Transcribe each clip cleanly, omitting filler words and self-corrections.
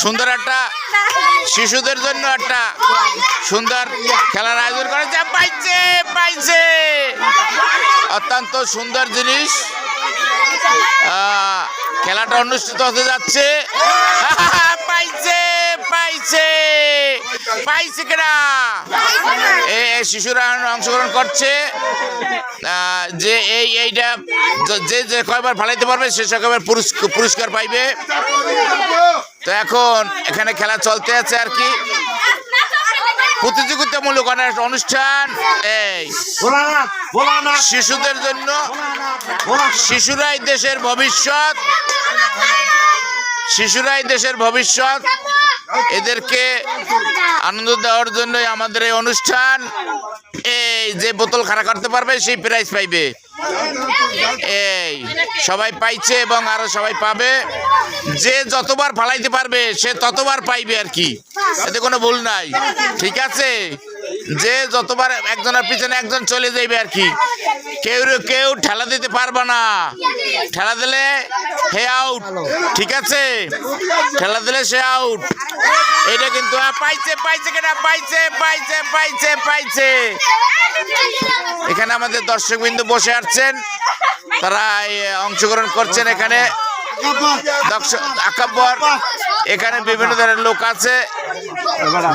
সুন্দর একটা শিশুদের জন্য একটা সুন্দর খেলার আয়োজন করেছে। পাইছে পাইছে অত্যন্ত সুন্দর জিনিস। খেলাটা অনুষ্ঠিত হতে যাচ্ছে। পাইছে পাইছে পাইছে কিনা শিশুরা অংশগ্রহণ করছে যে এইটা যে কয়বার ফালাইতে পারবে সে কয়বার পুরস্কার পাইবে। তো এখন এখানে খেলা চলতে আছে আর কি, প্রতিযোগিতামূলক অনুষ্ঠান। এই শিশুদের জন্য, শিশুরাই দেশের ভবিষ্যৎ, শিশুরাই দেশের ভবিষ্যৎ। এদেরকে আনন্দ দেওয়ার জন্য আমাদের এই অনুষ্ঠান। এই যে বোতল খাড়া করতে পারবে সেই প্রাইজ পাইবে। এই সবাই পাইছে এবং আরো সবাই পাবে। যে যতবার ফালাইতে পারবে সে ততবার পাইবে আর কি, এতে কোনো ভুল নাই। ঠিক আছে, যে যতবার একজনের পিছনে একজন চলে যাইবে আর কি। কেউ ঠেলা দিতে পারবে না, ঠেলা দিলে হে আউট। ঠিক আছে, ঠেলা দিলে সে আউট। এটা কিন্তু পাইছে পাইছে কিনা পাইছে পাইছে পাইছে পাইছে। এখানে আমাদের দর্শকবৃন্দ বসে আছেন, তারা অংশগ্রহণ করছেন। এখানে আকাব্বর, এখানে বিভিন্ন ধরনের লোক আছে,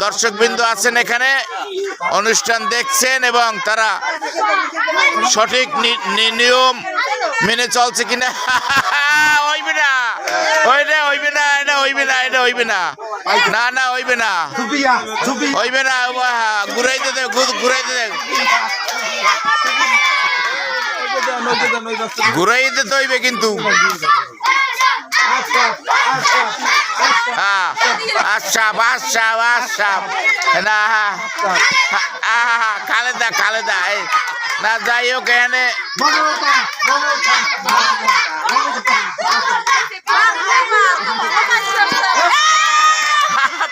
দর্শকবৃন্দ আছেন এখানে, অনুষ্ঠান দেখছেন এবং তারা সঠিক নিয়ম মেনে চলছে কিনা। হইবে না, ওইটা হইবে না, এটা হইবে না, এটা হইবে না, না না হইবে না, হইবে না। ঘুরাইতে দে, ঘুরাইতে দে, ঘুরাইতে তো হইবে কিন্তু। আচ্ছা আচ্ছা আচ্ছা না খালেদা খালেদা না, যাই হোক এখানে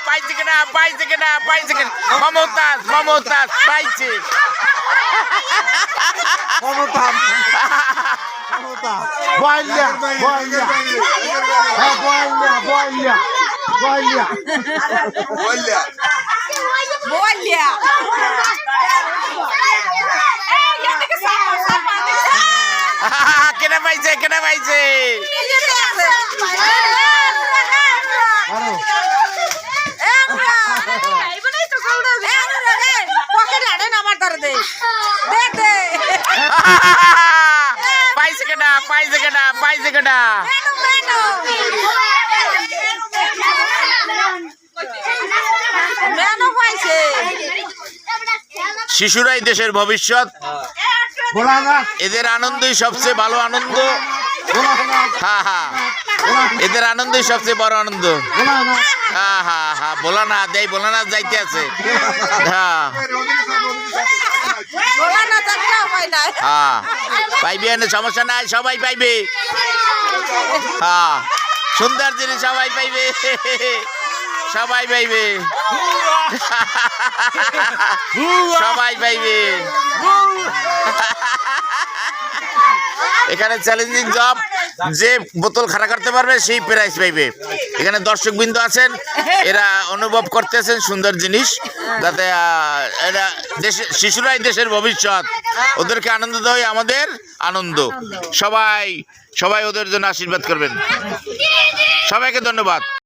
পাইছে কিনা পাইছে কিনা পাইছে কিনা। মমতাজ মমতাজ পাইছে। কেনা পাইছে কেনা পাইছে। পাইছে কেনা পাইছে কেনা পাইছে কেনা। শিশুরাই দেশের ভবিষ্যৎ, এদের আনন্দই সবচেয়ে ভালো আনন্দ। হ্যাঁ হ্যাঁ, এদের আনন্দই সবচেয়ে বড় আনন্দ। হ্যাঁ হ্যাঁ হ্যাঁ, ভোলানা দেয়, ভোলানা যাইতে আছে। হ্যাঁ হ্যাঁ, পাইবে, সমস্যা নাই, সবাই পাইবে। হ্যাঁ, সুন্দর জিনিস সবাই পাইবে, সবাই পাইবে, সবাই পাইবে। এখানে চ্যালেঞ্জিং জব, যে বোতল খাড়া করতে পারবে সেই প্রাইজ পাইবে। এখানে দর্শকবৃন্দ আছেন, এরা অনুভব করতেছেন সুন্দর জিনিস, যাতে এরা শিশুরাই দেশের ভবিষ্যৎ, ওদেরকে আনন্দ দেওয়াই আমাদের আনন্দ। সবাই সবাই ওদের জন্য আশীর্বাদ করবেন। সবাইকে ধন্যবাদ।